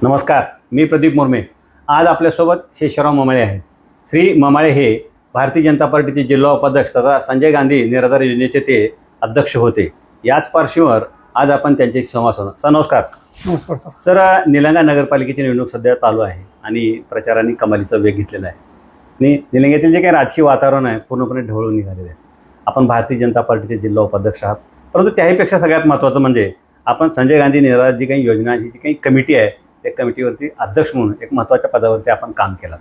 नमस्कार, मी प्रदीप मुर्मे. आज आपल्यासोबत शेषराव ममाळे आहेत. श्री ममाळे हे भारतीय जनता पार्टीचे जिल्हा उपाध्यक्ष तथा संजय गांधी निराधार योजनेचे ते अध्यक्ष होते. याच पार्श्वभूमीवर आज आपण त्यांच्याशी संवाद साधू. सर नमस्कार. नमस्कार सर. सर, निलंगा नगरपालिकेची निवडणूक सध्या चालू आहे आणि प्रचाराने कमालीचा वेग घेतलेला आहे आणि निलंग्यातील जे काही राजकीय वातावरण आहे पूर्णपणे ढवळून निघालेले आहे. आपण भारतीय जनता पार्टीचे जिल्हा उपाध्यक्ष आहात, परंतु त्याहीपेक्षा सगळ्यात महत्त्वाचं म्हणजे आपण संजय गांधी निराधार जी काही योजना जी काही कमिटी आहे त्या कमिटीवरती अध्यक्ष म्हणून एक महत्त्वाच्या पदावरती आपण काम केलं.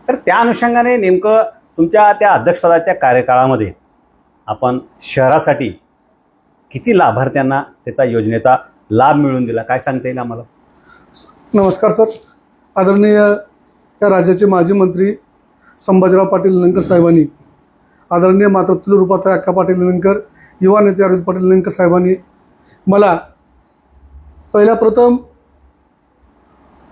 तर त्या अनुषंगाने नेमकं तुमच्या त्या अध्यक्षपदाच्या कार्यकाळामध्ये आपण शहरासाठी किती लाभार्थ्यांना त्याचा योजनेचा लाभ मिळवून दिला, काय सांगता येईल आम्हाला? नमस्कार सर. आदरणीय या राज्याचे माजी मंत्री संभाजीराव पाटील निलंगेकर साहेबांनी, आदरणीय मातृत्व रूपाताई अक्का पाटील निलंगेकर, युवा नेते अरविंद पाटील निलंगेकर साहेबांनी मला पहिल्या प्रथम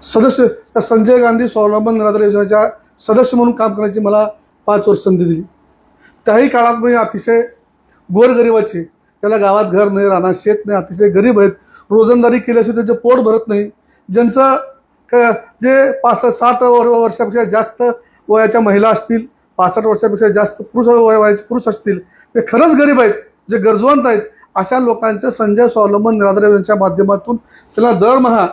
सदस्य त्या संजय गांधी स्वावलंबन निराधार योजनेच्या सदस्य म्हणून काम करण्याची मला 5 वर्ष संधी दिली. त्याही काळात मी अतिशय गोरगरिबाचे, त्याला गावात घर नाही, रानात शेत नाही, अतिशय गरीब आहेत, रोजंदारी केल्याशिवाय त्यांचं पोट भरत नाही, ज्यांचं जे 65-60 वर्षापेक्षा जास्त वयाच्या महिला असतील, 65 वर्षापेक्षा जास्त वयाचे पुरुष असतील, ते खरंच गरीब आहेत, जे गरजवंत आहेत, अशा लोकांचं संजय स्वावलंबन निराधार योजनेच्या माध्यमातून त्यांना दरमहा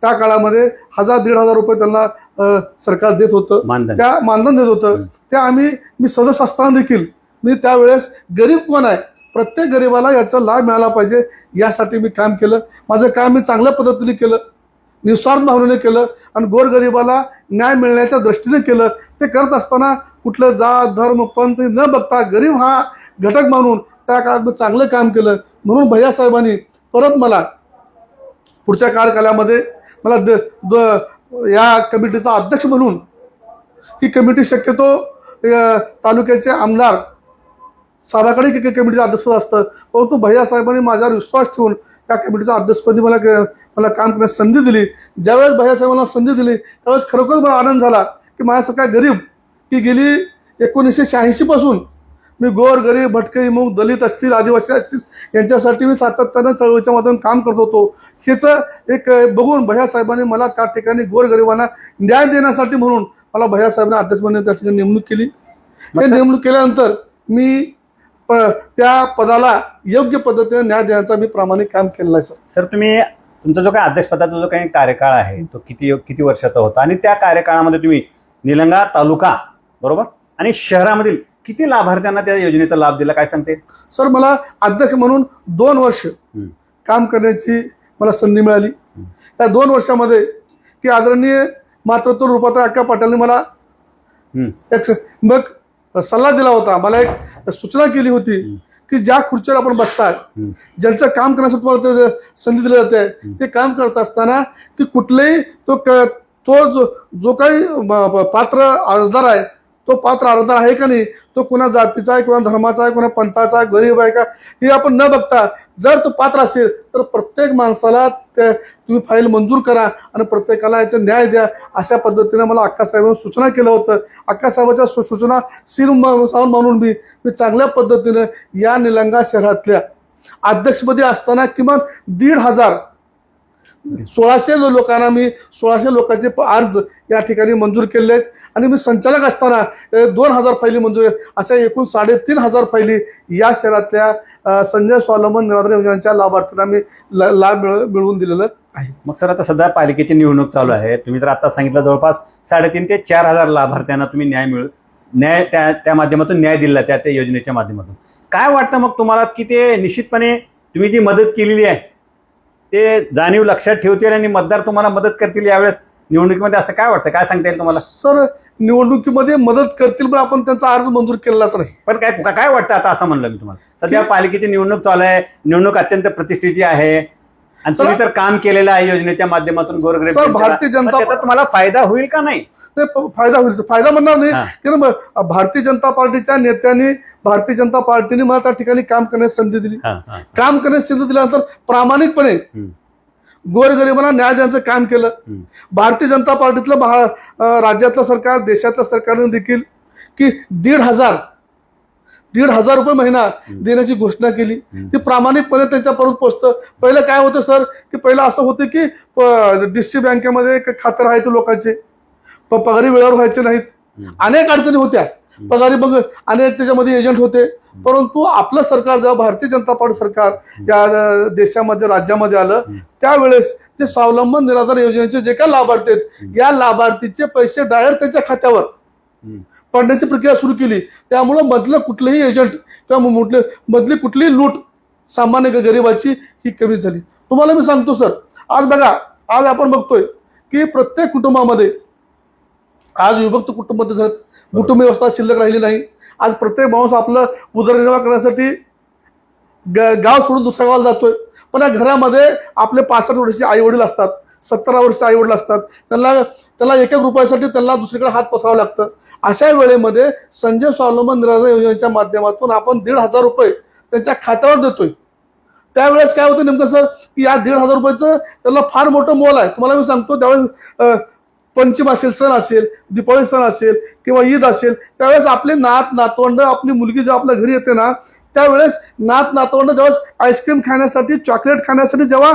त्या काळामध्ये 1000-1500 रुपये त्यांना सरकार देत होतं, त्या मानधन देत होतं. त्या मी सदस्य असताना देखील मी त्यावेळेस गरीब कोण आहे, प्रत्येक गरिबाला याचा लाभ मिळाला पाहिजे यासाठी मी काम केलं. माझं काम मी चांगल्या पद्धतीने केलं, निस्वार्थ भावनेने केलं आणि गोरगरिबाला न्याय मिळण्याच्या दृष्टीने केलं. ते करत असताना कुठलं जात धर्म पंथ न बघता गरीब हा घटक मानून त्या काळात मी चांगलं काम केलं. म्हणून भैयासाहेबांनी परत मला पुढच्या कार्यकालामध्ये मला या कमिटीचा अध्यक्ष म्हणून, ही कमिटी शक्यतो तालुक्याचे आमदार साहेबाकडे कमिटीचं अध्यक्षपद असतं, परंतु भैयासाहेबांनी माझ्यावर विश्वास ठेवून त्या कमिटीच्या अध्यक्षपदी मला काम करण्यास संधी दिली. ज्यावेळेस भैयासाहेबांना संधी दिली त्यावेळेस खरोखर मला आनंद झाला की माझ्यासारखा गरीब, की गेली 1986 पासून मी गोर गरीब भटके मग दलित असतील, आदिवासी असतील, यांच्यासाठी मी सातत्यानं चळवळीच्या माध्यमातून काम करत होतो. ह्याचं एक बघून भैयासाहेबांनी मला त्या ठिकाणी गोरगरिबांना न्याय देण्यासाठी म्हणून मला भैयासाहेबांनी अध्यक्ष म्हणून त्या ठिकाणी नेमणूक केली. ते नेमणूक केल्यानंतर मी त्या पदाला योग्य पद्धतीने न्याय देण्याचा मी प्रामाणिक काम केलेलं आहे. सर, तुमचा जो काही अध्यक्षपदाचा जो काही कार्यकाळ आहे तो किती वर्षाचा होता आणि त्या कार्यकाळामध्ये तुम्ही निलंगा तालुका बरोबर आणि शहरामधील किती लाभार्थ्यांना त्या योजनेचा लाभ दिला, काय सांगते? सर, मला अध्यक्ष म्हणून 2 वर्ष काम करण्याची मला संधी मिळाली. त्या 2 वर्षामध्ये की आदरणीय मातृत्व रूपाताई अक्का पाटीलने मला मग सल्ला दिला होता, मला एक सूचना केली होती की ज्या खुर्चीवर आपण बसतात, ज्यांचं काम करण्यासाठी तुम्हाला संधी दिली जाते, ते काम करत असताना की कुठलेही तो जो काही पात्र अर्जदार आहे, तो पात्र अर्जदार आहे का नाही, तो कुणा जातीचा आहे, कुणा धर्माचा आहे, कुणा पंथाचा आहे, गरीब आहे का, हे आपण न बघता जर तो पात्र असेल तर प्रत्येक माणसाला तुम्ही फाईल मंजूर करा आणि प्रत्येकाला याचा न्याय द्या, अशा पद्धतीने मला अक्कासाहेबांनी सूचना केलं होतं. अक्कासाहेबांच्या सूचना मानून मी चांगल्या पद्धतीने या निलंगा शहरातल्या अध्यक्षपदी असताना किमान 1,500 लोकांना मी 1600 लोकांचे अर्ज या ठिकाणी मंजूर केले आहेत आणि मी संचालक असताना 2000 फायली मंजूर, अशा एकूण 3500 फायली या शहरातल्या संजय स्वावलंबन निराधार योजनेच्या लाभार्थ्यांना मी लाभ मिळवून दिलेलं आहे. मग सर, आता सध्या पालिकेची निवडणूक चालू आहे, तुम्ही तर आता सांगितलं जवळपास 3,500 ते 4,000 लाभार्थ्यांना तुम्ही न्याय त्या माध्यमातून न्याय दिला त्या योजनेच्या माध्यमातून. काय वाटतं मग तुम्हाला की ते निश्चितपणे तुम्ही जी मदत केलेली आहे ते जाणीव लक्षात ठेवतील आणि मतदार तुम्हाला मदत करतील यावेळेस निवडणुकीमध्ये, असं काय वाटतं, काय सांगता येईल तुम्हाला? सर, निवडणुकीमध्ये मदत करतील पण आपण त्यांचा अर्ज मंजूर केलेलाच नाही. पण काय वाटतं आता, असं म्हणलं मी तुम्हाला, सध्या पालिकेची निवडणूक चालू आहे, निवडणूक अत्यंत प्रतिष्ठेची आहे आणि तुम्ही तर काम केलेलं आहे योजनेच्या माध्यमातून गोरगरीब, भारतीय जनता त्याचा तुम्हाला फायदा होईल का नाही? फायदा होईल, फायदा म्हणणार नाही, कारण भारतीय जनता पार्टीच्या नेत्यांनी, भारतीय जनता पार्टीने मला त्या ठिकाणी काम करण्याची संधी दिली. काम करण्याची संधी दिल्यानंतर प्रामाणिकपणे गोरगरिबांना न्याय देण्याचं काम केलं. भारतीय जनता पार्टीतलं राज्यातलं सरकार, देशातल्या सरकारने देखील की 1,500 1,500 रुपये महिना देण्याची घोषणा केली. ती प्रामाणिकपणे त्यांच्यापर्यंत पोहोचतं. पहिलं काय होतं सर, की पहिलं असं होतं की डिस्ट्रिक्ट बँकेमध्ये खातं राहायचं लोकांचे, पगारी वेळेवर व्हायचे नाहीत, अनेक अडचणी होत्या. पगारी मग अनेक त्याच्यामध्ये एजंट होते. परंतु आपलं सरकार जेव्हा भारतीय जनता पार्टी सरकार या देशामध्ये राज्यामध्ये आलं त्यावेळेस जे स्वावलंबन निराधार योजनेचे जे काय लाभार्थी आहेत या लाभार्थीचे पैसे डायरेक्ट त्यांच्या खात्यावर पडण्याची प्रक्रिया सुरू केली. त्यामुळं मधलं कुठलंही एजंट किंवा मधली कुठलीही लूट सामान्य गरिबाची ही कमी झाली. तुम्हाला मी सांगतो सर, आज बघा, आज आपण बघतोय की प्रत्येक कुटुंबामध्ये आज विभक्त कुटुंब झालं, कुटुंब व्यवस्था शिल्लक राहिली नाही. आज प्रत्येक माणूस आपलं उदरनिर्वाह करण्यासाठी गाव सोडून दुसऱ्या गावाला जातोय. पण या घरामध्ये आपले 65 वर्षाचे आई वडील असतात, 17 वर्षाचे आई वडील असतात. त्यांना 1-1 रुपयासाठी त्यांना दुसरीकडे हात पसरावं लागतं. अशा वेळेमध्ये संजय स्वावलंबन निराधार योजनेच्या माध्यमातून आपण 1,500 रुपये त्यांच्या खात्यावर देतोय. त्यावेळेस काय होतं नेमकं सर, की या 1,500 रुपयाचं त्यांना फार मोठं मोल आहे. तुम्हाला मी सांगतो, त्यावेळेस पंचम असेल, सण असेल, दीपावली सण असेल किंवा ईद असेल, त्यावेळेस आपले नातवंड, आपली मुलगी जेव्हा आपल्या घरी येते ना, त्यावेळेस नातवंड जेव्हा आईस्क्रीम खाण्यासाठी, चॉकलेट खाण्यासाठी जेव्हा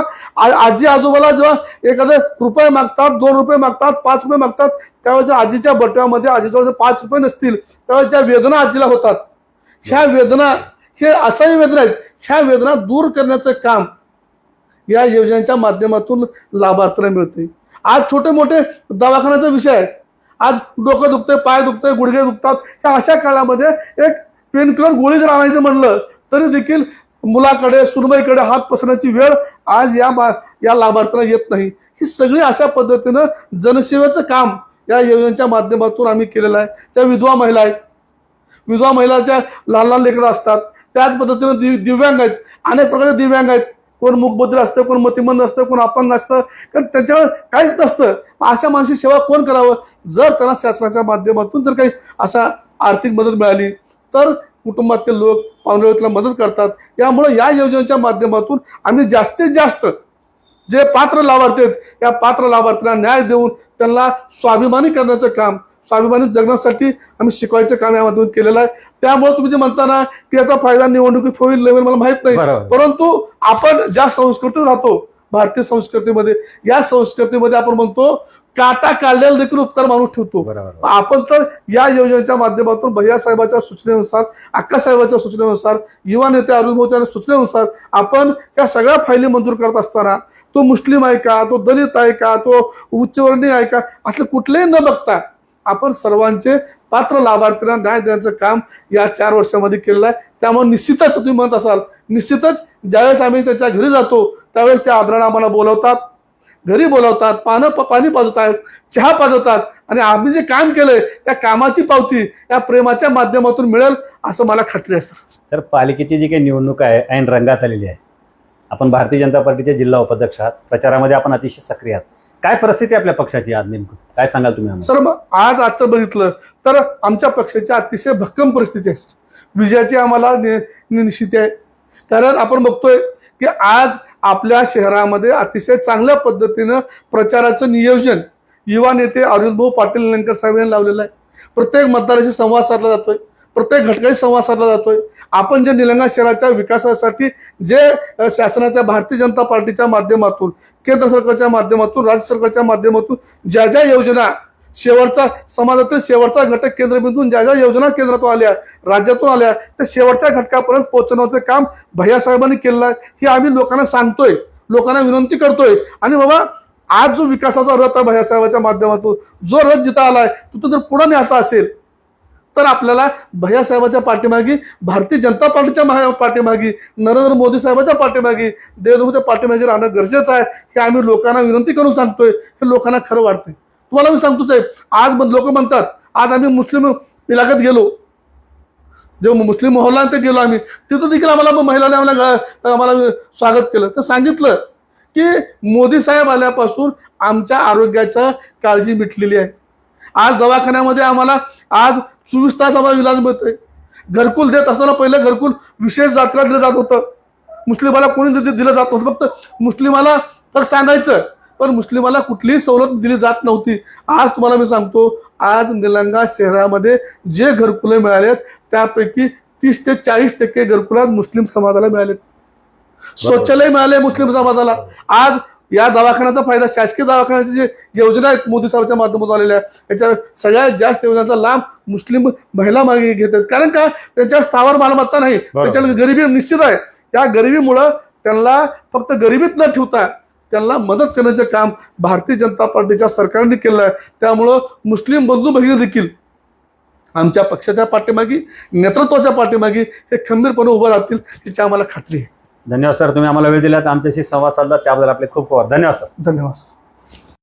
आजी आजोबाला जेव्हा एखादे रुपये मागतात, 2 रुपये मागतात, 5 रुपये मागतात, त्यावेळेस आजीच्या बटव्यामध्ये आजीजवळ 5 रुपये नसतील त्यावेळेस ज्या वेदना आजीला होतात, ह्या वेदना, हे असाही वेदना आहेत, ह्या वेदना दूर करण्याचं काम या योजनेच्या माध्यमातून लाभार्थ्यांना मिळते. आज छोटे मोठे दवाखान्याचा विषय आहे. आज डोकं दुखतंय, पाय दुखतंय, गुडघे दुखतात, त्या अशा काळामध्ये एक पेन किलर गोळी जर आणायचं म्हणलं तरी देखील मुलाकडे, सुनबाईकडे हात पसरण्याची वेळ आज या लाभार्थ्यांना येत नाही. ही सगळी अशा पद्धतीनं जनसेवेचं काम या योजनेच्या माध्यमातून आम्ही केलेलं आहे. त्या विधवा महिला आहेत, विधवा महिलाच्या लहान लहान लेकरं असतात, त्याच पद्धतीनं दिव्यांग आहेत, अनेक प्रकारचे दिव्यांग आहेत. कोण मूकबधिर असतं, कोण मतिमंद असतं, कोण अपंग असतं, कारण त्याच्यावर काहीच नसतं. अशा माणसाची सेवा कोण करावं? जर त्यांना शासनाच्या माध्यमातून जर काही असा आर्थिक मदत मिळाली तर कुटुंबातील लोक पाहुण्याला मदत करतात. यामुळे या योजनेच्या माध्यमातून आम्ही जास्तीत जास्त जे पात्र लाभार्थी आहेत या पात्र लाभार्थ्यांना न्याय देऊन त्यांना स्वाभिमानी करण्याचं काम, स्वाभिमानी जगण्यासाठी आम्ही शिकवायचं काम या माध्यमातून केलेलं आहे. त्यामुळे तुम्ही जे म्हणता ना की याचा फायदा निवडणुकीत होईल लेवल मला माहित नाही, परंतु आपण ज्या संस्कृतीत राहतो भारतीय संस्कृतीमध्ये, या संस्कृतीमध्ये आपण म्हणतो काटा काढलेला देखील उपकार माणूस ठेवतो. आपण तर या योजनेच्या माध्यमातून भैया साहेबांच्या सूचनेनुसार, अक्का साहेबांच्या सूचनेनुसार, युवा नेते अरुण भाऊच्या सूचनेनुसार आपण या सगळ्या फायली मंजूर करत असताना तो मुस्लिम आहे का, तो दलित आहे का, तो उच्चवर्णीय आहे का, असं कुठलेही न बघता आपण सर्वांचे पात्र लाभार्थ्यांना न्याय देण्याचं काम या 4 वर्षामध्ये केलेलं आहे. त्यामुळे निश्चितच तुम्ही म्हणत असाल, निश्चितच ज्यावेळेस आम्ही त्याच्या घरी जातो त्यावेळेस त्या आदराने आम्हाला बोलवतात, घरी बोलवतात, पाणी पाजवतात, चहा पाजवतात आणि आम्ही जे काम केलंय त्या कामाची पावती या प्रेमाच्या माध्यमातून मिळेल असं मला खात्री आहे. सर, पालिकेची जी काही निवडणूक आहे ऐन रंगात आलेली आहे. आपण भारतीय जनता पार्टीचे जिल्हा उपाध्यक्ष आहात, प्रचारामध्ये आपण अतिशय सक्रिय आहात. काय परिस्थिती आपल्या पक्षाची आज नेमकं काय सांगाल तुम्ही आम्हाला? सर, मग आजचं बघितलं तर आमच्या पक्षाची अतिशय भक्कम परिस्थिती आहे. विजयाची आम्हाला निश्चित आहे. कारण आपण बघतोय की आज आपल्या शहरामध्ये अतिशय चांगल्या पद्धतीनं प्रचाराचं नियोजन युवा नेते अरविंद भाऊ पाटील निलंगेकर साहेब यांनी लावलेलं आहे. प्रत्येक मतदाराशी संवाद साधला जातोय, प्रत्येक घटकाशी संवाद साधला जातोय. आपण जे निलंगा शहराच्या विकासासाठी जे शासनाच्या भारतीय जनता पार्टीच्या माध्यमातून, केंद्र सरकारच्या माध्यमातून, राज्य सरकारच्या माध्यमातून ज्या ज्या योजना शेवटचा समाजातील शेवटचा घटक केंद्रबिंदून ज्या ज्या योजना केंद्रातून आल्या, राज्यातून आल्या, त्या शेवटच्या घटकापर्यंत पोहोचवण्याचं काम भैया साहेबांनी केलेलं आहे. हे आम्ही लोकांना सांगतोय, लोकांना विनंती करतोय. आणि बाबा, आज जो विकासाचा रथ आहे भैया साहेबांच्या माध्यमातून, जो रथ जिथं आलाय तिथून जर पुढे न्यायचा असेल तर आपल्याला भैया साहेबांच्या पाठीमागे, भारतीय जनता पार्टीच्या पाठीमागे, नरेंद्र मोदी साहेबांच्या पाठीमागे, देवेंद्रच्या पाठीमागे राहणं गरजेचं आहे. हे आम्ही लोकांना विनंती करून सांगतोय. हे लोकांना खरं वाटतंय. तुम्हाला मी सांगतो साहेब, आज लोक म्हणतात, आज आम्ही मुस्लिम इलाक्यात गेलो, जेव्हा मुस्लिम मोहल्ला ते गेलो आम्ही, तिथं देखील आम्हाला महिलांनी आम्हाला स्वागत केलं. तर सांगितलं की मोदी साहेब आल्यापासून आमच्या आरोग्याच्या काळजी मिटलेली आहे. आज दवाखान्यामध्ये आम्हाला आज 24 तास आम्हाला इलाज मिळतोय. घरकुल देत असताना पहिलं घरकुल विशेष जातीला दिलं जात होतं, मुस्लिमाला कोणी दिलं जात नव्हतं. फक्त मुस्लिमाला तर सांगायचं, पण मुस्लिमाला कुठलीही सवलत दिली जात नव्हती. आज तुम्हाला मी सांगतो, आज निलंगा शहरामध्ये जे घरकुले मिळालेत त्यापैकी 30 ते 40% घरकुलात मुस्लिम समाजाला मिळाले. शौचालय मिळाले मुस्लिम समाजाला. आज या दवाखान्याचा फायदा, शासकीय दवाखान्याची जे योजना आहेत मोदी साहेबांच्या माध्यमातून आलेल्या, त्याच्या सगळ्यात जास्त योजनांचा लाभ मुस्लिम महिला मागे घेतात. कारण का, त्यांच्या स्थावर मालमत्ता नाही, त्यांच्याकडे गरिबी निश्चित आहे. त्या गरिबीमुळं त्यांना फक्त गरिबीत न ठेवता त्यांना मदत करण्याचं काम भारतीय जनता पार्टीच्या सरकारने केलं आहे. त्यामुळं मुस्लिम बंधू भगिनी देखील आमच्या पक्षाच्या पाठीमागे, नेतृत्वाच्या पाठीमागे हे खंबीरपणे उभं राहतील याची आम्हाला खात्री आहे. धन्यवाद सर, तुम्ही आम्हाला वेळ दिलात, आमच्याशी संवाद साधला त्याबद्दल आपले खूप खूप धन्यवाद सर. धन्यवाद.